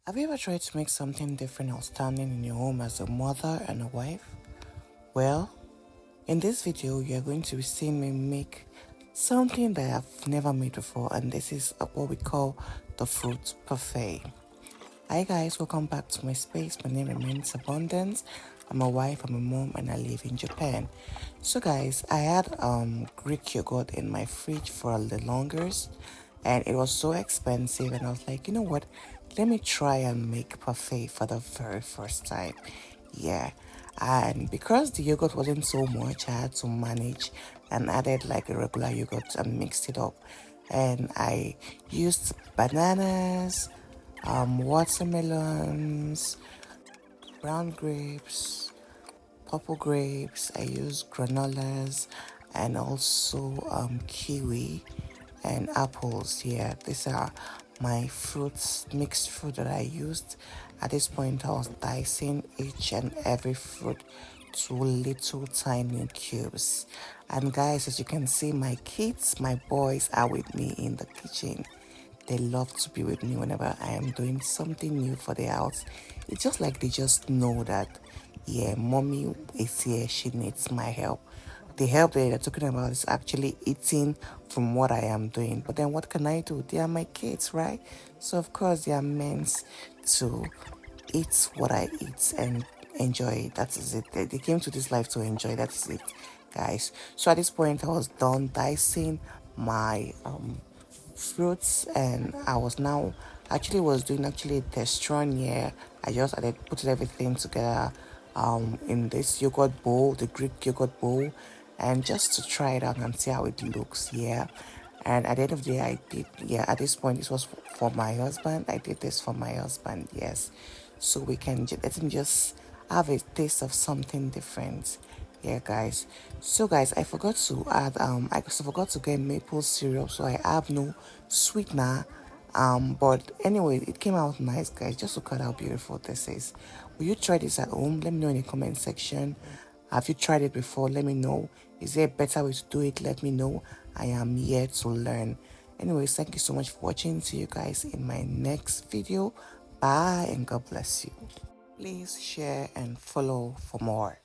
Have you ever tried to make something different outstanding in your home as a mother and a wife? Well, in this video, you're going to be seeing me make something that I've never made before, and this is what we call the fruit parfait. Hi guys, welcome back to my space. My name remains Abundance. I'm a wife, I'm a mom, and I live in Japan. So guys, I had Greek yogurt in my fridge for the longest, and it was so expensive, and I was like, you know what, let me try and make parfait for the very first time. Yeah, and because the yogurt wasn't so much, I had to manage and added like a regular yogurt and mixed it up. And I used bananas, watermelons, brown grapes, purple grapes. I use granolas and also kiwi and apples. Yeah, these are my fruits, mixed fruit that I used. At this point, I was dicing each and every fruit to little tiny cubes. And guys, as you can see, my kids, my boys are with me in the kitchen. They love to be with me whenever I am doing something new for the house. It's just like they just know that, yeah, mommy is here, she needs my help. The help that they're talking about is actually eating from what I am doing. But then what can I do? They are my kids, right? So of course they are meant to eat what I eat and enjoy it. That is it. They came to this life to enjoy. That is it, guys. So at this point I was done dicing my fruits, and I was now actually was doing actually a testron here. I just added put everything together in this yogurt bowl, the Greek yogurt bowl, and just to try it out and see how it looks. Yeah, and at the end of the day I did, yeah, at this point this was for my husband. I did this for my husband, yes, so we can let him just have a taste of something different. Yeah guys, so guys, I forgot to add I also forgot to get maple syrup, so I have no sweetener. But anyway, it came out nice, guys. Just look at how beautiful this is. Will you try this at home? Let me know in the comment section. Have you tried it before? Let me know. Is there a better way to do it? Let me know. I am here to learn. Anyways, thank you so much for watching. See you guys in my next video. Bye and God bless you. Please share and follow for more.